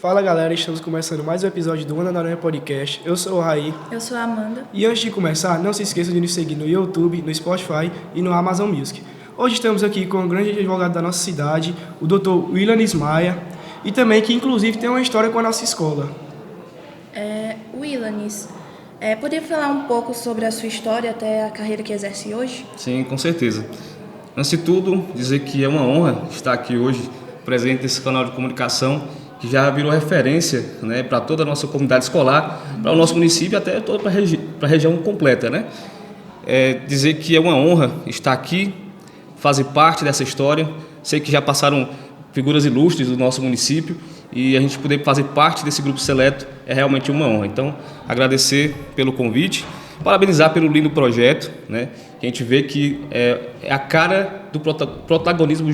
Fala galera, estamos começando mais um episódio do Ana Noronha Podcast. Eu sou o Raí. Eu sou a Amanda. E antes de começar, não se esqueça de nos seguir no YouTube, no Spotify e no Amazon Music. Hoje estamos aqui com o grande advogado da nossa cidade, o Dr. Willanis Maia, e também que inclusive tem uma história com a nossa escola. Willanis, poderia falar um pouco sobre a sua história até a carreira que exerce hoje? Sim, com certeza. Antes de tudo, dizer que é uma honra estar aqui hoje, presente nesse canal de comunicação, que já virou referência, né, para toda a nossa comunidade escolar, para o nosso município e até toda para a região completa, né? Dizer que é uma honra estar aqui, fazer parte dessa história. Sei que já passaram figuras ilustres do nosso município e a gente poder fazer parte desse grupo seleto é realmente uma honra. Então, agradecer pelo convite, parabenizar pelo lindo projeto, né? Que a gente vê que é a cara do protagonismo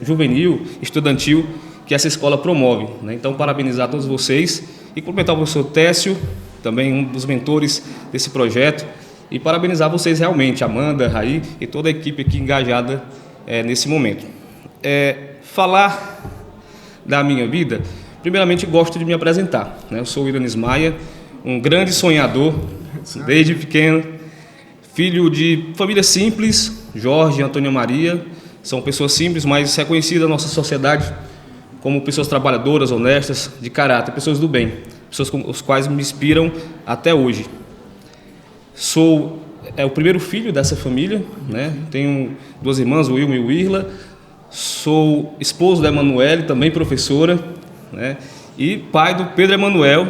juvenil, estudantil, que essa escola promove, né? Então, parabenizar todos vocês e cumprimentar o professor Técio, também um dos mentores desse projeto, e parabenizar vocês realmente, Amanda, Raí e toda a equipe aqui engajada nesse momento. Falar da minha vida, primeiramente gosto de me apresentar, né? Eu sou o Willanis Maia, um grande sonhador, desde pequeno, filho de família simples, Jorge e Antônia Maria, são pessoas simples, mas reconhecidas na nossa sociedade como pessoas trabalhadoras, honestas, de caráter, pessoas do bem, pessoas com os quais me inspiram até hoje. Sou o primeiro filho dessa família, né? Tenho duas irmãs, o Wilma e o Irla. Sou esposo da Emanuele, também professora, né? E pai do Pedro Emanuel,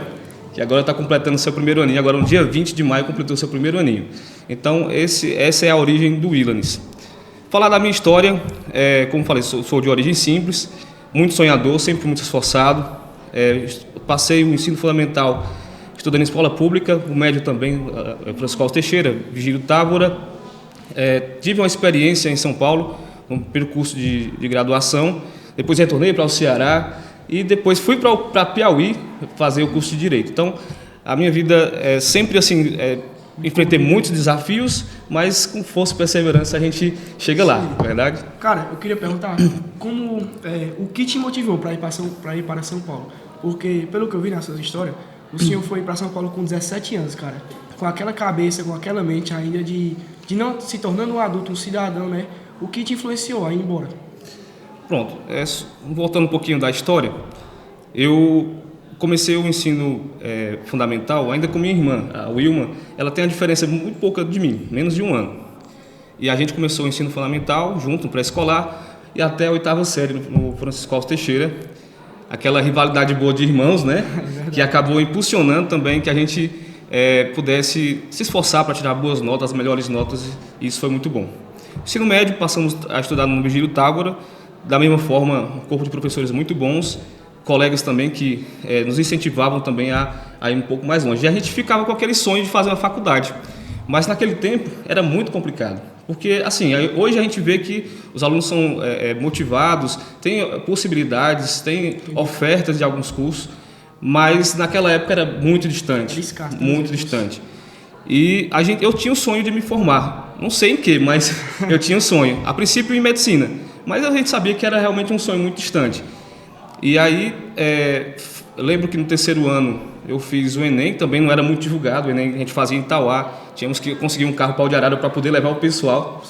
que agora está completando seu primeiro aninho. Agora, no dia 20 de maio, completou seu primeiro aninho. Então, essa é a origem do Willanis. Falar da minha história, como falei, sou de origem simples, muito sonhador, sempre muito esforçado. Passei o ensino fundamental estudando em escola pública, o médio também, Francisco Alves Teixeira, Vigílio Távora. Tive uma experiência em São Paulo, um percurso de graduação, depois retornei para o Ceará e depois fui para Piauí fazer o curso de Direito. Então, a minha vida sempre assim, enfrentei muitos desafios, mas com força e perseverança a gente chega lá, não é verdade? Cara, eu queria perguntar o que te motivou para ir para São Paulo? Porque, pelo que eu vi na sua história, o senhor foi para São Paulo com 17 anos, cara, com aquela cabeça, com aquela mente ainda de não se tornando um adulto, um cidadão, né? O que te influenciou a ir embora? Pronto, voltando um pouquinho da história, eu comecei o ensino fundamental ainda com minha irmã, a Wilma. Ela tem a diferença muito pouca de mim, menos de um ano. E a gente começou o ensino fundamental junto, no pré-escolar, e até a 8ª série no Francisco Alves Teixeira. Aquela rivalidade boa de irmãos, né? Que acabou impulsionando também que a gente pudesse se esforçar para tirar boas notas, as melhores notas, e isso foi muito bom. Ensino médio, passamos a estudar no Vigílio Távora, da mesma forma, um corpo de professores muito bons, colegas também que nos incentivavam também a ir um pouco mais longe. E a gente ficava com aquele sonho de fazer uma faculdade, mas naquele tempo era muito complicado, porque assim, hoje a gente vê que os alunos são motivados, tem possibilidades, tem ofertas de alguns cursos, mas naquela época era muito distante, muito distante. E eu tinha o sonho de me formar, não sei em que, mas eu tinha o sonho, a princípio em medicina, mas a gente sabia que era realmente um sonho muito distante. E aí, eu lembro que no 3º ano eu fiz o Enem, também não era muito divulgado, o Enem a gente fazia em Itauá, tínhamos que conseguir um carro pau de arara para poder levar o pessoal,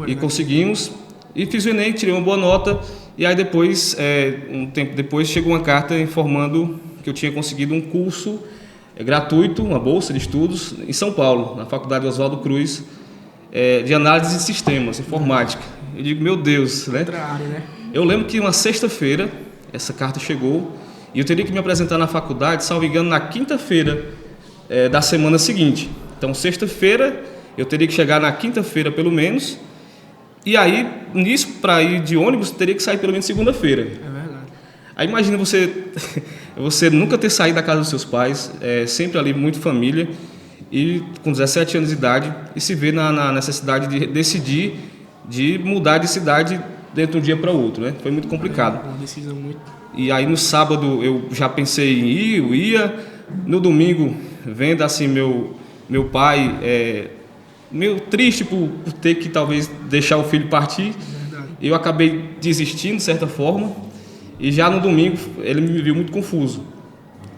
e conseguimos, e fiz o Enem, tirei uma boa nota, e aí depois, um tempo depois, chegou uma carta informando que eu tinha conseguido um curso gratuito, uma bolsa de estudos, em São Paulo, na Faculdade Oswaldo Cruz, de análise de sistemas, informática. Eu digo, meu Deus, né? Outra área, né? Eu lembro que uma sexta-feira, essa carta chegou, e eu teria que me apresentar na faculdade, salvo engano, na quinta-feira da semana seguinte. Então, sexta-feira, eu teria que chegar na quinta-feira, pelo menos, e aí, nisso, para ir de ônibus, teria que sair pelo menos segunda-feira. É verdade. Aí, imagina você nunca ter saído da casa dos seus pais, sempre ali, muito família, e com 17 anos de idade, e se ver na necessidade de decidir, de mudar de cidade dentro de um dia para o outro, né? Foi muito complicado. Uma decisão muito... E aí no sábado eu já pensei em ir, eu ia. No domingo, vendo assim meu pai, meio triste por ter que talvez deixar o filho partir, eu acabei desistindo de certa forma. E já no domingo ele me viu muito confuso.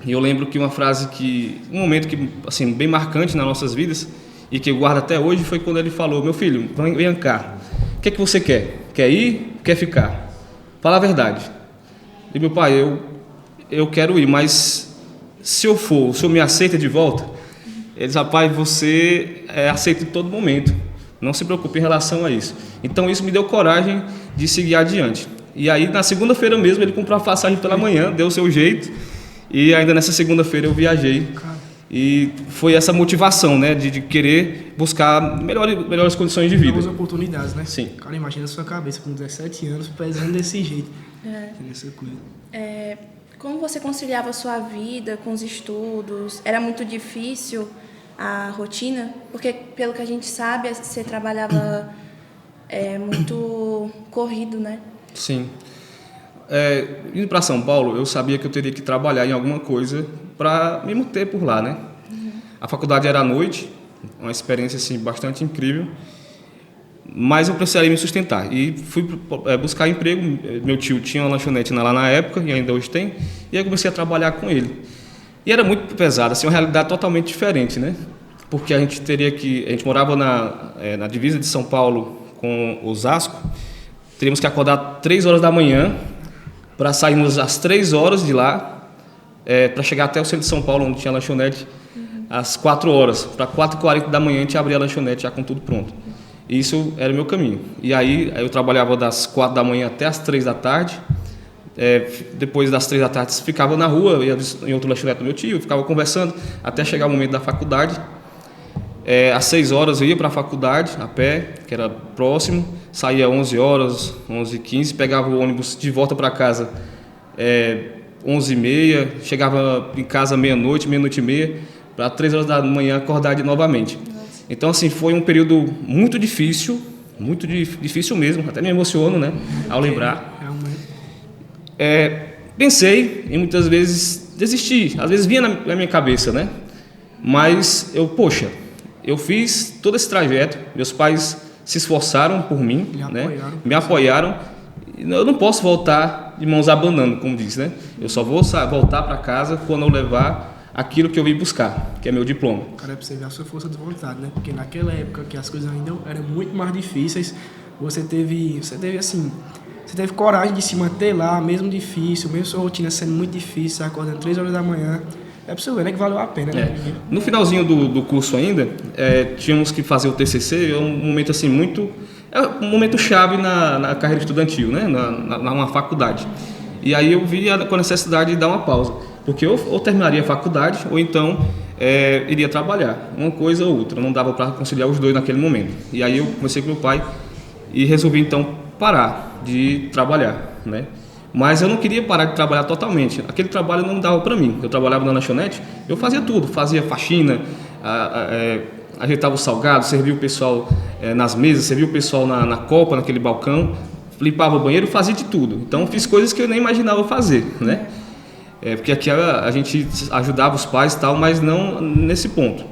E eu lembro que um momento que assim bem marcante nas nossas vidas e que eu guardo até hoje foi quando ele falou: meu filho, vem cá, o que é que você quer? Quer ir? Quer ficar? Fala a verdade. E meu pai, eu quero ir, mas se eu for, o senhor me aceita de volta? Ele disse: rapaz, você aceita em todo momento, não se preocupe em relação a isso. Então isso me deu coragem de seguir adiante. E aí na segunda-feira mesmo ele comprou a passagem pela manhã, deu o seu jeito, e ainda nessa segunda-feira eu viajei. E foi essa motivação, né, de querer buscar melhores condições de vida. Novas oportunidades, né? Sim. Cara, imagina a sua cabeça com 17 anos pesando desse jeito. Nessa coisa. Como você conciliava a sua vida com os estudos? Era muito difícil a rotina? Porque, pelo que a gente sabe, você trabalhava muito corrido, né? Sim. Indo para São Paulo, eu sabia que eu teria que trabalhar em alguma coisa para me manter por lá, né? A faculdade era à noite, uma experiência assim bastante incrível, mas eu precisaria me sustentar e fui buscar emprego. Meu tio tinha uma lanchonete lá na época e ainda hoje tem, e aí eu comecei a trabalhar com ele. E era muito pesado, assim, uma realidade totalmente diferente, né? Porque a gente morava na divisa de São Paulo com Osasco, teríamos que acordar 3 horas da manhã para sairmos às 3 horas de lá, para chegar até o centro de São Paulo, onde tinha lanchonete, às 4 horas. Para 4h40 da manhã a gente abria a lanchonete já com tudo pronto. Isso era o meu caminho. E aí eu trabalhava das 4 da manhã até as 3 da tarde. Depois das 3 da tarde ficava na rua, ia em outro lanchonete do meu tio, ficava conversando até chegar o momento da faculdade. Às 6 horas eu ia para a faculdade a pé, que era próximo, saía 11 horas, 11h15, pegava o ônibus de volta para casa 11h30, chegava em casa meia-noite e meia, para 3 horas da manhã acordar novamente. Então, assim, foi um período muito difícil mesmo, até me emociono, né, ao lembrar. Pensei em muitas vezes desistir, às vezes vinha na minha cabeça, né, mas eu fiz todo esse trajeto, meus pais se esforçaram por mim, me apoiaram. Eu não posso voltar de mãos abanando, como diz, né? Eu só vou voltar para casa quando eu levar aquilo que eu vim buscar, que é meu diploma. Cara, é pra você ver a sua força de vontade, né? Porque naquela época que as coisas ainda eram muito mais difíceis, você teve coragem de se manter lá, mesmo difícil, mesmo sua rotina sendo muito difícil, acordando 3 horas da manhã. É pra você ver, né, que valeu a pena, né? No finalzinho do curso ainda, tínhamos que fazer o TCC, um momento assim um momento chave na carreira estudantil, né, numa faculdade. E aí eu vi com a necessidade de dar uma pausa, porque eu ou terminaria a faculdade ou então iria trabalhar, uma coisa ou outra, não dava para conciliar os dois naquele momento. E aí eu conversei com meu pai e resolvi então parar de trabalhar, né? Mas eu não queria parar de trabalhar totalmente. Aquele trabalho não dava para mim. Eu trabalhava na lanchonete, eu fazia tudo. Fazia faxina, ajeitava o salgado, servia o pessoal nas mesas, servia o pessoal na copa, naquele balcão, limpava o banheiro, fazia de tudo. Então fiz coisas que eu nem imaginava fazer, né? Porque aqui a gente ajudava os pais e tal, mas não nesse ponto.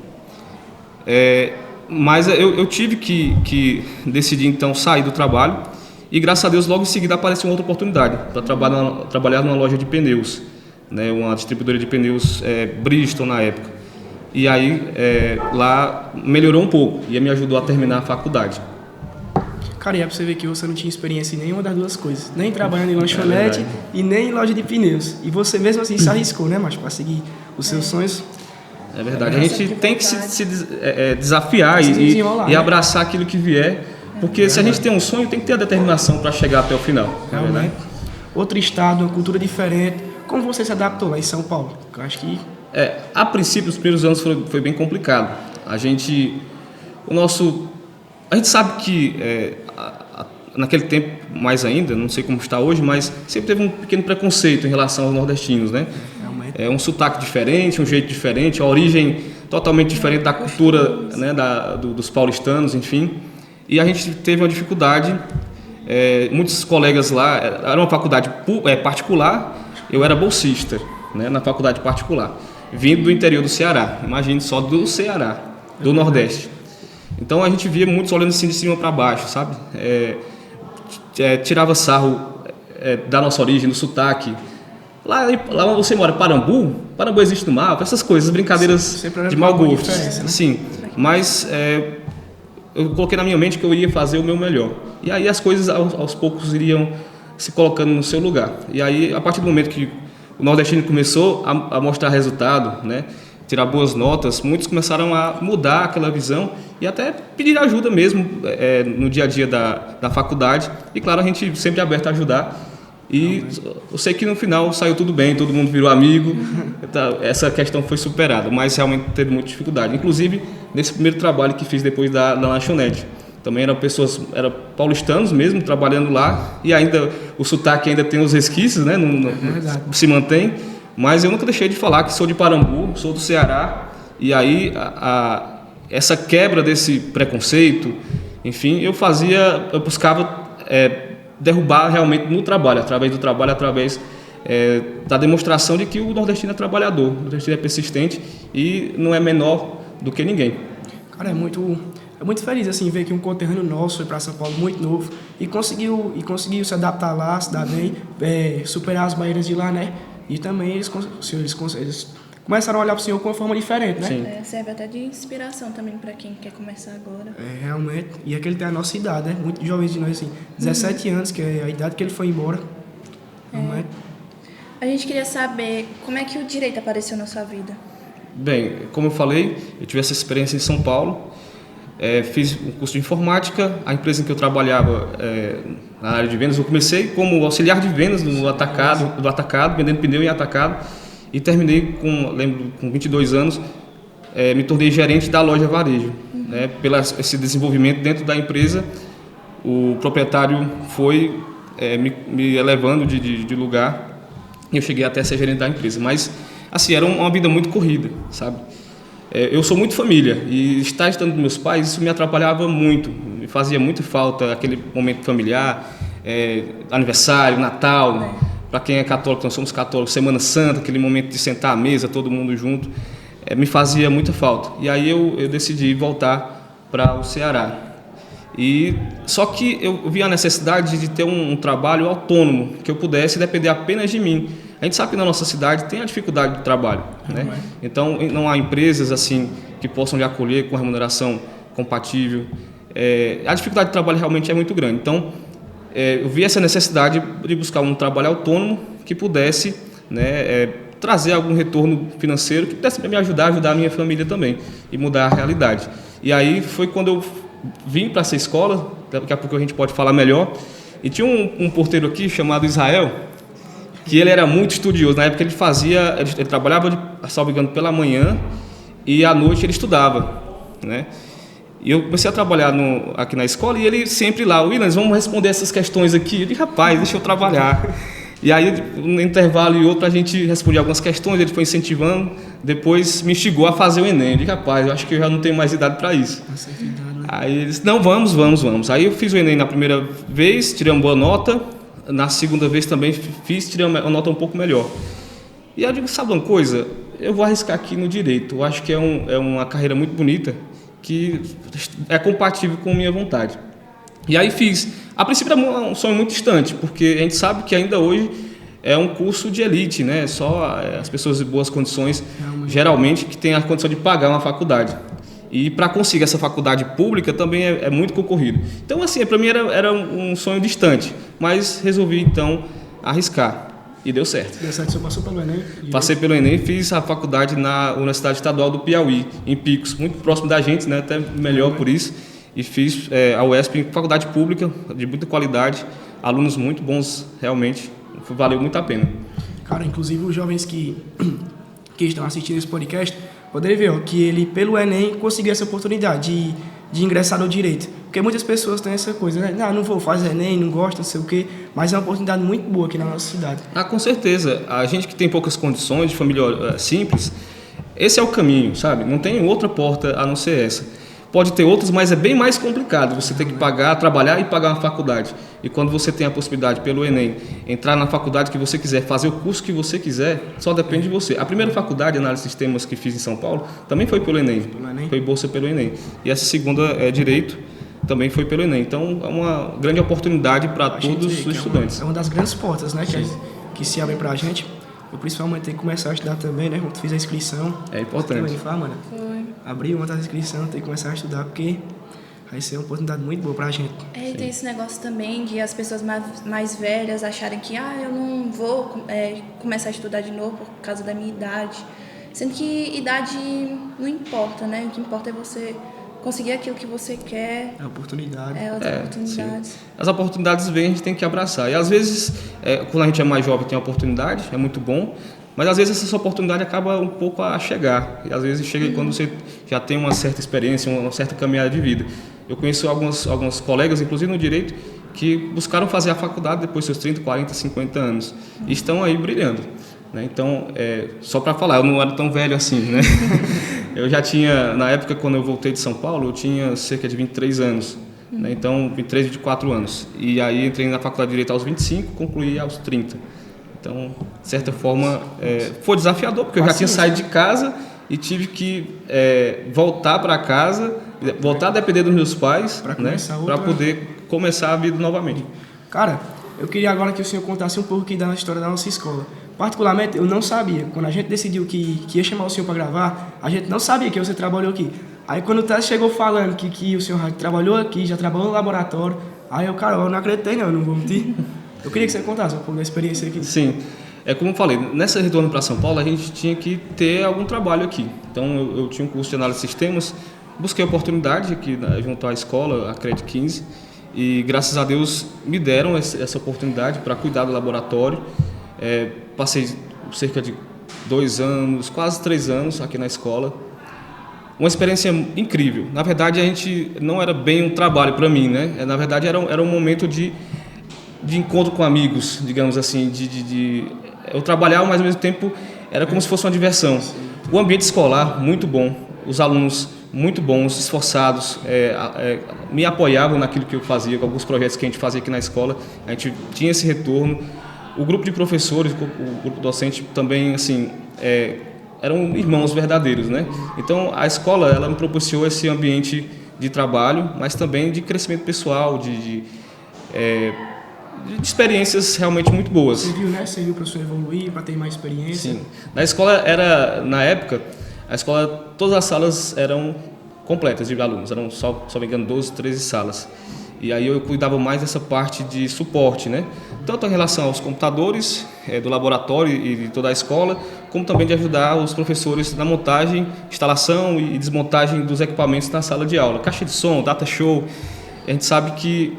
Mas eu tive que decidir então sair do trabalho. E graças a Deus logo em seguida apareceu uma outra oportunidade para trabalhar numa loja de pneus, né, uma distribuidora de pneus Bridgestone na época. E aí lá melhorou um pouco e me ajudou a terminar a faculdade. Cara, e é pra você ver que você não tinha experiência em nenhuma das duas coisas, nem trabalhando em lanchonete e nem em loja de pneus. E você mesmo assim se arriscou, né, mas para seguir os seus sonhos. É verdade, a gente tem que se desafiar e abraçar aquilo que vier. Porque se a gente tem um sonho, tem que ter a determinação para chegar até o final. Realmente. Outro estado, uma cultura diferente. Como você se adaptou lá em São Paulo? Eu acho que... A princípio, os primeiros anos foi bem complicado. A gente sabe que naquele tempo, mais ainda, não sei como está hoje, mas sempre teve um pequeno preconceito em relação aos nordestinos, né? Um sotaque diferente, um jeito diferente, a origem totalmente diferente da cultura, né, dos paulistanos, enfim. E a gente teve uma dificuldade, muitos colegas lá, era uma faculdade particular, eu era bolsista, né, na faculdade particular, vindo do interior do Ceará, imagine só do Ceará, do Nordeste. Então a gente via muitos olhando assim de cima para baixo, sabe? Tirava sarro da nossa origem, do sotaque. Lá onde você mora, Parambu existe no mapa, essas coisas, brincadeiras de mau gosto. Né? Sim, mas eu coloquei na minha mente que eu iria fazer o meu melhor. E aí as coisas aos poucos iriam se colocando no seu lugar. E aí, a partir do momento que o nordestino começou a mostrar resultado, né, tirar boas notas, muitos começaram a mudar aquela visão e até pedir ajuda mesmo no dia a dia da faculdade. E claro, a gente sempre é aberto a ajudar. E eu sei que no final saiu tudo bem, todo mundo virou amigo, essa questão foi superada, mas realmente teve muita dificuldade. Inclusive, nesse primeiro trabalho que fiz depois da lanchonete, também eram paulistanos mesmo, trabalhando lá, e ainda o sotaque ainda tem os resquícios, né? Não se mantém, mas eu nunca deixei de falar que sou de Parambu, sou do Ceará, e aí essa quebra desse preconceito, enfim, eu buscava derrubar realmente no trabalho, através do trabalho, através da demonstração de que o nordestino é trabalhador, o nordestino é persistente e não é menor do que ninguém. Cara, é muito feliz assim ver que um conterrâneo nosso foi para São Paulo muito novo e conseguiu se adaptar lá, se dar bem, superar as barreiras de lá, né? E também eles começaram a olhar para o senhor com uma forma diferente, né? Sim. Serve até de inspiração também para quem quer começar agora. Realmente. E é que ele tem a nossa idade, né? Muitos jovens de nós, assim, 17 anos, que é a idade que ele foi embora. A gente queria saber como é que o direito apareceu na sua vida. Bem, como eu falei, eu tive essa experiência em São Paulo, fiz um curso de informática, a empresa em que eu trabalhava na área de vendas, eu comecei como auxiliar de vendas do atacado, vendendo pneu em atacado, e terminei com 22 anos, me tornei gerente da loja varejo. Né? Pelo esse desenvolvimento dentro da empresa, o proprietário foi me elevando de lugar e eu cheguei até a ser gerente da empresa. Mas, assim, era uma vida muito corrida, sabe? Eu sou muito família e estar distante dos meus pais, isso me atrapalhava muito, me fazia muito falta aquele momento familiar, aniversário, Natal. Para quem é católico, nós somos católicos, Semana Santa, aquele momento de sentar à mesa, todo mundo junto, me fazia muita falta. E aí eu decidi voltar para o Ceará. Só que eu vi a necessidade de ter um trabalho autônomo, que eu pudesse depender apenas de mim. A gente sabe que na nossa cidade tem a dificuldade de trabalho, né? Então não há empresas assim que possam lhe acolher com remuneração compatível. A dificuldade de trabalho realmente é muito grande. Então eu vi essa necessidade de buscar um trabalho autônomo que pudesse, né, trazer algum retorno financeiro que pudesse me ajudar a minha família também e mudar a realidade. E aí foi quando eu vim para essa escola, daqui a pouco a gente pode falar melhor, e tinha um porteiro aqui chamado Israel, que ele era muito estudioso. Na época ele trabalhava, salvo engano, pela manhã e à noite ele estudava, né? E eu comecei a trabalhar aqui na escola e ele sempre lá, Williams, vamos responder essas questões aqui. Eu disse, rapaz, deixa eu trabalhar. E aí, no intervalo e outro, a gente respondia algumas questões, ele foi incentivando, depois me instigou a fazer o Enem. Eu disse, rapaz, eu acho que eu já não tenho mais idade para isso. Aí ele disse, não, vamos. Aí eu fiz o Enem na primeira vez, tirei uma boa nota, na segunda vez também tirei uma nota um pouco melhor. E aí eu digo, sabe uma coisa? Eu vou arriscar aqui no direito, eu acho que é uma carreira muito bonita, que é compatível com a minha vontade. E aí fiz. A princípio era um sonho muito distante, porque a gente sabe que ainda hoje é um curso de elite, né? Só as pessoas de boas condições, geralmente, que têm a condição de pagar uma faculdade. E para conseguir essa faculdade pública também é muito concorrido. Então, assim, para mim era um sonho distante, mas resolvi, então, arriscar. E deu certo. Deu certo, você passou pelo Enem? Passei pelo Enem e fiz a faculdade na Universidade Estadual do Piauí, em Picos, muito próximo da gente, né? Até melhor por isso. E fiz a UESP, faculdade pública, de muita qualidade, alunos muito bons, realmente, valeu muito a pena. Cara, inclusive os jovens que estão assistindo esse podcast, poderiam ver que ele, pelo Enem, conseguiu essa oportunidade de ingressar no direito. Porque muitas pessoas têm essa coisa, né? Não vou fazer Enem, não gosto, não sei o quê, mas é uma oportunidade muito boa aqui na nossa cidade. Com certeza. A gente que tem poucas condições, de família simples, esse é o caminho, sabe? Não tem outra porta a não ser essa. Pode ter outras, mas é bem mais complicado. Você tem que trabalhar e pagar uma faculdade. E quando você tem a possibilidade, pelo Enem, entrar na faculdade que você quiser, fazer o curso que você quiser, só depende de você. A primeira faculdade de análise de sistemas que fiz em São Paulo também foi pelo Enem. Foi bolsa pelo Enem. E essa segunda é Direito. também foi pelo Enem. Então, é uma grande oportunidade para todos os estudantes. É uma das grandes portas, né, que se abrem pra gente. Eu principalmente tenho que começar a estudar também, né? Quando tu fiz a inscrição. É importante. Também fala, mano. Abrir uma das inscrições, tem que começar a estudar, porque vai ser uma oportunidade muito boa pra gente. E tem esse negócio também de as pessoas mais velhas acharem que eu não vou começar a estudar de novo por causa da minha idade. Sendo que idade não importa, né? O que importa é você conseguir aquilo que você quer. É a oportunidade. As oportunidades. Sim. As oportunidades vêm, a gente tem que abraçar. E às vezes, quando a gente é mais jovem tem a oportunidade, é muito bom, mas às vezes essa oportunidade acaba um pouco a chegar. E às vezes chega quando você já tem uma certa experiência, uma certa caminhada de vida. Eu conheço alguns colegas, inclusive no direito, que buscaram fazer a faculdade depois dos seus 30, 40, 50 anos. E estão aí brilhando. Né? Então, só para falar, eu não era tão velho assim, né? Eu já tinha, na época quando eu voltei de São Paulo, eu tinha cerca de 23 anos, né? Então 23, 24 anos. E aí entrei na faculdade de Direito aos 25, concluí aos 30. Então, de certa forma, foi desafiador, porque eu já tinha saído de casa e tive que voltar para casa, voltar a depender dos meus pais, para poder começar a vida novamente. Cara, eu queria agora que o senhor contasse um pouco aqui da história da nossa escola. Particularmente, eu não sabia. Quando a gente decidiu que ia chamar o senhor para gravar, a gente não sabia que você trabalhou aqui. Aí quando o Tess chegou falando que o senhor trabalhou aqui, já trabalhou no laboratório, aí eu não acreditei não vou mentir. Eu queria que você contasse um pouco da experiência aqui. Sim. Como eu falei, nessa retorno para São Paulo, a gente tinha que ter algum trabalho aqui. Então, eu tinha um curso de análise de sistemas, busquei a oportunidade aqui junto à escola, a Cred 15, e graças a Deus me deram essa oportunidade para cuidar do laboratório. Passei cerca de 2 anos, quase 3 anos aqui na escola. Uma experiência incrível. Na verdade, a gente não era bem um trabalho para mim, né? Na verdade, era um momento de encontro com amigos, digamos assim. Eu trabalhava, mas ao mesmo tempo era como se fosse uma diversão. O ambiente escolar, muito bom. Os alunos, muito bons, esforçados, me apoiavam naquilo que eu fazia, com alguns projetos que a gente fazia aqui na escola. A gente tinha esse retorno. O grupo de professores, o grupo docente também, assim, eram irmãos verdadeiros, né? Então, a escola, ela me proporcionou esse ambiente de trabalho, mas também de crescimento pessoal, de experiências realmente muito boas. Você viu, né? Você viu para o senhor evoluir, para ter mais experiência. Sim. Na escola, na época, a escola, todas as salas eram completas de alunos, eram, só me engano, 12, 13 salas. E aí eu cuidava mais dessa parte de suporte, né? Tanto em relação aos computadores do laboratório e de toda a escola, como também de ajudar os professores na montagem, instalação e desmontagem dos equipamentos na sala de aula. Caixa de som, data show. A gente sabe que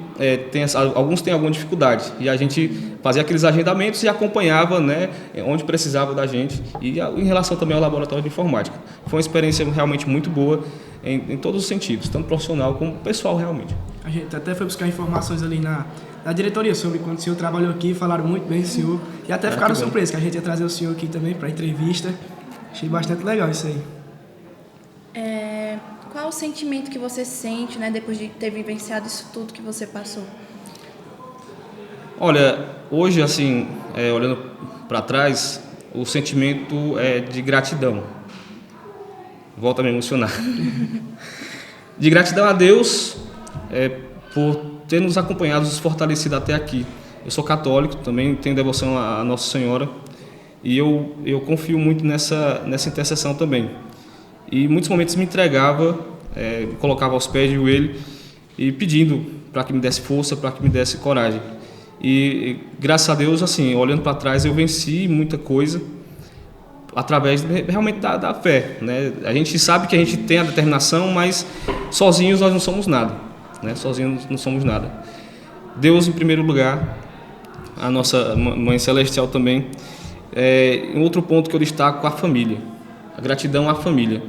alguns têm alguma dificuldade e a gente fazia aqueles agendamentos e acompanhava, né, onde precisava da gente, e em relação também ao laboratório de informática. Foi uma experiência realmente muito boa em todos os sentidos, tanto profissional como pessoal realmente. A gente até foi buscar informações ali na diretoria sobre quando o senhor trabalhou aqui, falaram muito bem do senhor e até ficaram surpresos que a gente ia trazer o senhor aqui também para entrevista. Achei bastante legal isso aí. Qual o sentimento que você sente, né, depois de ter vivenciado isso tudo que você passou? Olha, hoje, assim, olhando para trás, o sentimento é de gratidão. Volto a me emocionar. De gratidão a Deus por ter nos acompanhado, nos fortalecido até aqui. Eu sou católico, também tenho devoção à Nossa Senhora e eu confio muito nessa intercessão também. E em muitos momentos me entregava, me colocava aos pés de joelho e pedindo para que me desse força, para que me desse coragem. E graças a Deus, assim, olhando para trás, eu venci muita coisa através realmente da fé, né? A gente sabe que a gente tem a determinação, mas sozinhos nós não somos nada, né? Sozinhos não somos nada. Deus em primeiro lugar, a nossa Mãe Celestial também. Em outro ponto que eu destaco, a família. A gratidão à família.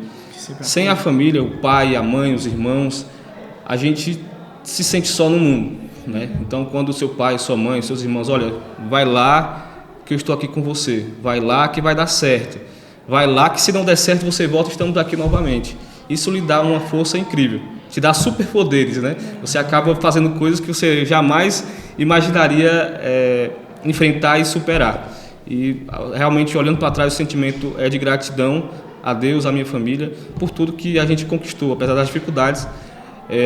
Sem a família, o pai, a mãe, os irmãos, a gente se sente só no mundo, né? Então, quando o seu pai, sua mãe, seus irmãos, olha, vai lá que eu estou aqui com você, vai lá que vai dar certo, vai lá que se não der certo você volta e estamos aqui novamente. Isso lhe dá uma força incrível, te dá superpoderes, né? Você acaba fazendo coisas que você jamais imaginaria enfrentar e superar. E realmente, olhando para trás, o sentimento é de gratidão a Deus, à minha família, por tudo que a gente conquistou, apesar das dificuldades.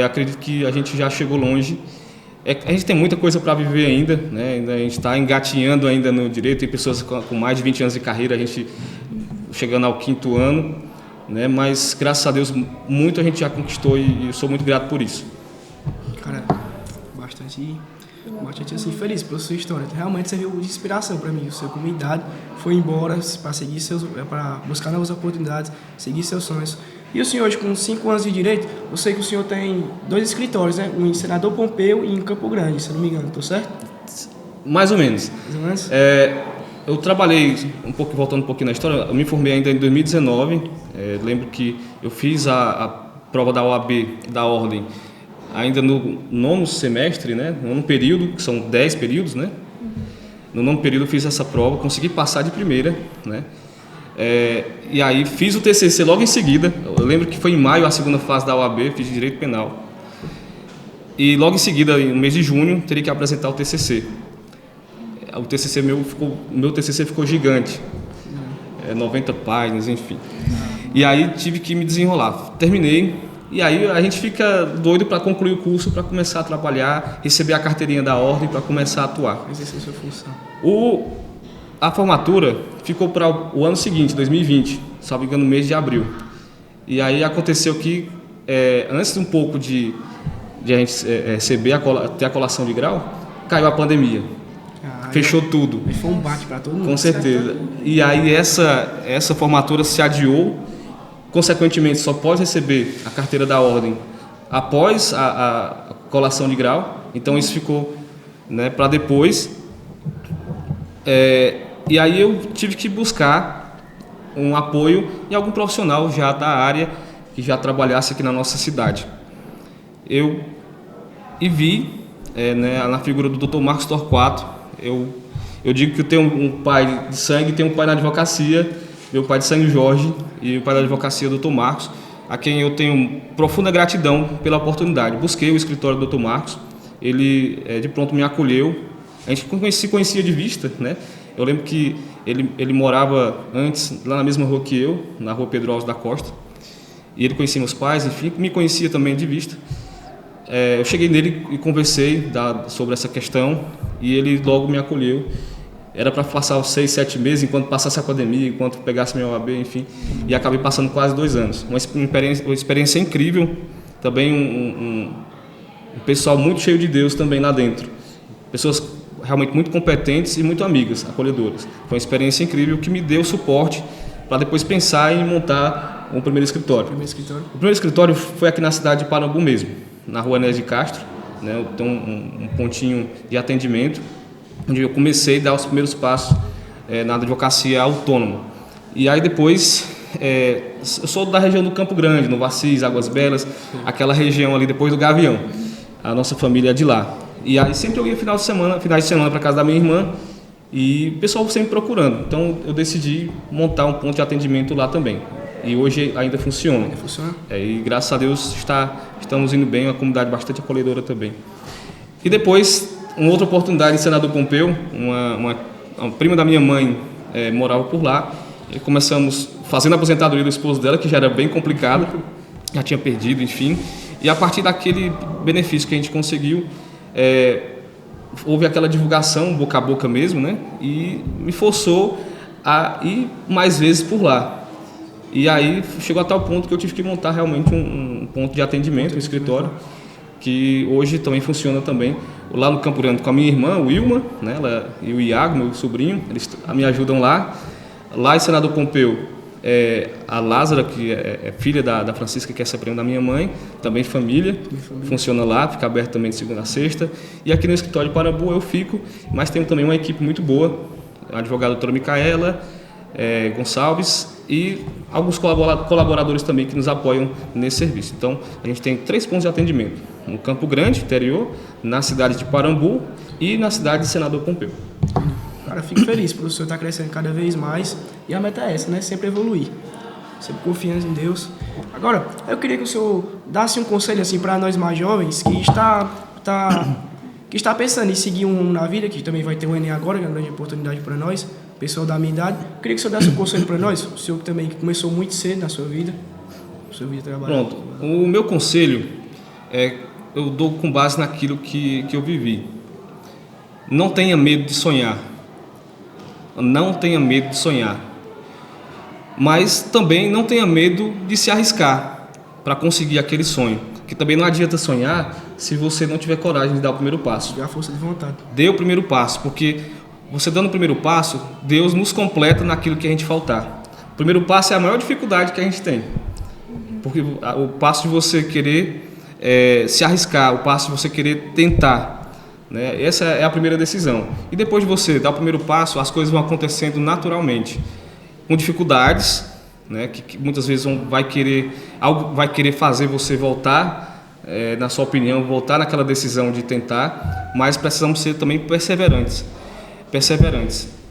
acredito que a gente já chegou longe. A gente tem muita coisa para viver ainda, né? A gente está engatinhando ainda no direito, tem pessoas com mais de 20 anos de carreira, a gente chegando ao 5º ano, né? Mas graças a Deus muito a gente já conquistou e eu sou muito grato por isso. Cara, bastante assim, feliz pela sua história. Realmente serviu de inspiração para mim. Sua comunidade foi embora para buscar novas oportunidades, seguir seus sonhos. E o senhor, hoje, com 5 anos de direito, eu sei que o senhor tem 2 escritórios, né? Um em Senador Pompeu e em Campo Grande, se eu não me engano, estou certo? Mais ou menos. Mais ou menos? Eu trabalhei, voltando um pouquinho na história, eu me formei ainda em 2019. Lembro que eu fiz a prova da OAB, da Ordem, ainda no 9º semestre, né? No 9º período, que são 10 períodos, né? No 9º período eu fiz essa prova, consegui passar de primeira, né? E aí fiz o TCC logo em seguida. Eu lembro que foi em maio a 2ª fase da OAB, fiz Direito Penal. E logo em seguida, no mês de junho, teria que apresentar o TCC. Meu TCC ficou gigante, 90 páginas, enfim. E aí tive que me desenrolar. Terminei. E aí a gente fica doido para concluir o curso, para começar a trabalhar, receber a carteirinha da ordem para começar a atuar. Exercer sua função. A formatura ficou para o ano seguinte, 2020, salvo engano, no mês de abril. E aí aconteceu que, antes um pouco de a gente ter a colação de grau, caiu a pandemia. Fechou tudo. E foi um baque para todo mundo. Com certeza. E aí essa formatura se adiou, consequentemente só pode receber a carteira da ordem após a colação de grau. Então isso ficou, né, para depois. E aí eu tive que buscar um apoio em algum profissional já da área que já trabalhasse aqui na nossa cidade. Eu vi, na figura do Dr. Marcos Torquato. Eu digo que eu tenho um pai de sangue, tenho um pai na advocacia, meu pai de sangue Jorge, e o pai da advocacia, Dr. Marcos, a quem eu tenho profunda gratidão pela oportunidade. Busquei o escritório do Dr. Marcos, ele de pronto me acolheu. A gente se conhecia de vista, né? Eu lembro que ele morava antes lá na mesma rua que eu, na rua Pedro Alves da Costa, e ele conhecia meus pais, enfim, me conhecia também de vista. Eu cheguei nele e conversei sobre essa questão e ele logo me acolheu. Era para passar os 6, 7 meses, enquanto passasse a pandemia, enquanto pegasse meu OAB, enfim, e acabei passando quase 2 anos. Uma experiência incrível, também um pessoal muito cheio de Deus também lá dentro. Pessoas realmente muito competentes e muito amigas, acolhedoras. Foi uma experiência incrível que me deu suporte para depois pensar em montar um primeiro escritório. O primeiro escritório foi aqui na cidade de Parambu mesmo, na rua Enéas de Castro, né? Eu tenho um pontinho de atendimento, onde eu comecei a dar os primeiros passos na advocacia autônoma. E aí depois, eu sou da região do Campo Grande, no Assis, Águas Belas, aquela região ali depois do Gavião. A nossa família é de lá. E aí sempre eu ia finais de semana para casa da minha irmã e o pessoal sempre procurando. Então eu decidi montar um ponto de atendimento lá também. E hoje ainda funciona. E graças a Deus estamos indo bem, uma comunidade bastante acolhedora também. E depois, uma outra oportunidade em Senador Pompeu, uma prima da minha mãe morava por lá. E começamos fazendo a aposentadoria do esposo dela, que já era bem complicado, já tinha perdido, enfim. E a partir daquele benefício que a gente conseguiu, houve aquela divulgação boca a boca mesmo, né? E me forçou a ir mais vezes por lá. E aí chegou a tal ponto que eu tive que montar realmente um ponto de atendimento, um escritório, que hoje também funciona também lá no Campo Grande com a minha irmã, o Wilma, né? E o Iago, meu sobrinho, eles me ajudam lá. Lá em Senador Pompeu, a Lázara, que é filha da Francisca, que é essa prima da minha mãe, também família, funciona lá, fica aberto também de segunda a sexta. E aqui no escritório de Parambu eu fico, mas tenho também uma equipe muito boa, a advogada doutora Micaela Gonçalves e alguns colaboradores também que nos apoiam nesse serviço. Então, a gente tem 3 pontos de atendimento, no Campo Grande, interior, na cidade de Parambu e na cidade de Senador Pompeu. Cara, fico feliz por o senhor estar crescendo cada vez mais e a meta é essa, né? Sempre evoluir, sempre confiando em Deus. Agora, eu queria que o senhor desse um conselho assim para nós mais jovens que está pensando em seguir na vida, que também vai ter o Enem agora, que é uma grande oportunidade para nós, pessoal da minha idade. Eu queria que o senhor desse um conselho para nós, o senhor que também começou muito cedo na sua vida trabalhando. Pronto, o meu conselho eu dou com base naquilo que eu vivi. Não tenha medo de sonhar. Não tenha medo de sonhar. Mas também não tenha medo de se arriscar para conseguir aquele sonho. Porque também não adianta sonhar se você não tiver coragem de dar o primeiro passo. Tiver a força de vontade. Dê o primeiro passo, porque você dando o primeiro passo, Deus nos completa naquilo que a gente faltar. O primeiro passo é a maior dificuldade que a gente tem. Porque o passo de você querer se arriscar, o passo de você querer tentar, né? Essa é a primeira decisão. E depois de você dar o primeiro passo, as coisas vão acontecendo naturalmente. Com dificuldades, né? Que muitas vezes algo vai querer fazer você voltar, na sua opinião, voltar naquela decisão de tentar, mas precisamos ser também perseverantes.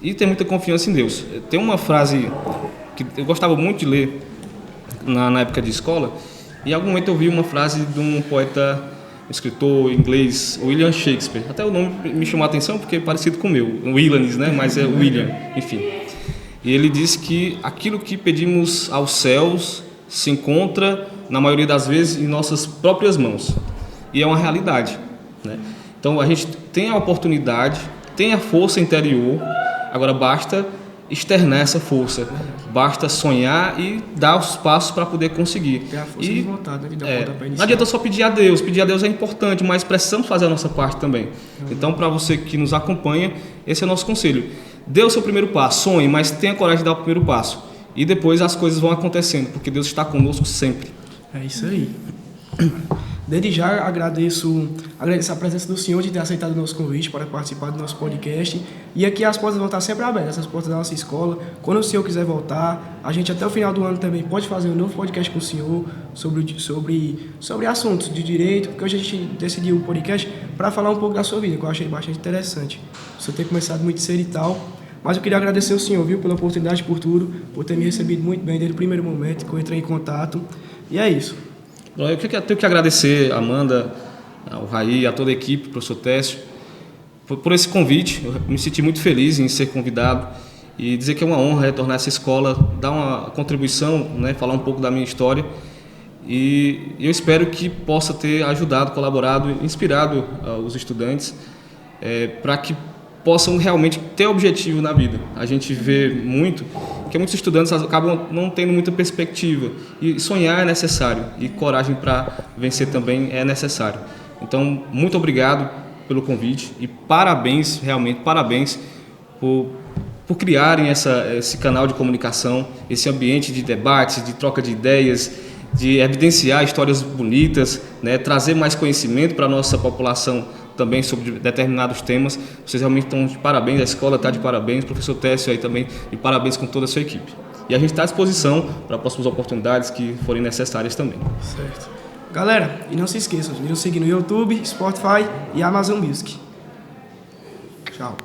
E ter muita confiança em Deus. Tem uma frase que eu gostava muito de ler na época de escola, e em algum momento eu vi uma frase de um poeta, escritor inglês, William Shakespeare. Até o nome me chamou a atenção porque é parecido com o meu, Williams, né? Mas é William, enfim. E ele diz que aquilo que pedimos aos céus se encontra, na maioria das vezes, em nossas próprias mãos. E é uma realidade, né? Então a gente tem a oportunidade, tem a força interior, agora basta externar essa força, basta sonhar e dar os passos para poder conseguir. Ter a força de vontade, né? De dar conta para iniciar. Não adianta só pedir a Deus é importante, mas precisamos fazer a nossa parte também. Então, para você que nos acompanha, esse é o nosso conselho. Dê o seu primeiro passo, sonhe, mas tenha coragem de dar o primeiro passo. E depois as coisas vão acontecendo, porque Deus está conosco sempre. É isso aí. Desde já agradeço a presença do senhor de ter aceitado o nosso convite para participar do nosso podcast. E aqui as portas vão estar sempre abertas, as portas da nossa escola. Quando o senhor quiser voltar, a gente até o final do ano também pode fazer um novo podcast com o senhor sobre assuntos de direito, porque hoje a gente decidiu um podcast para falar um pouco da sua vida, que eu achei bastante interessante. O senhor ter começado muito cedo e tal. Mas eu queria agradecer ao senhor, viu, pela oportunidade, por tudo, por ter me recebido muito bem desde o primeiro momento que eu entrei em contato. E é isso. Eu tenho que agradecer a Amanda, ao Raí, a toda a equipe, ao professor Técio, por esse convite. Eu me senti muito feliz em ser convidado e dizer que é uma honra retornar a essa escola, dar uma contribuição, né, falar um pouco da minha história. E eu espero que possa ter ajudado, colaborado, inspirado os estudantes para que possam realmente ter objetivo na vida. A gente vê muito que muitos estudantes acabam não tendo muita perspectiva, e sonhar é necessário, e coragem para vencer também é necessário. Então, muito obrigado pelo convite e parabéns, realmente parabéns por criarem esse canal de comunicação, esse ambiente de debates, de troca de ideias, de evidenciar histórias bonitas, né, trazer mais conhecimento para a nossa população também sobre determinados temas. Vocês realmente estão de parabéns, a escola está de parabéns, o professor Técio aí também, de parabéns com toda a sua equipe. E a gente está à disposição para próximas oportunidades que forem necessárias também. Certo. Galera, e não se esqueçam de nos seguir no YouTube, Spotify e Amazon Music. Tchau.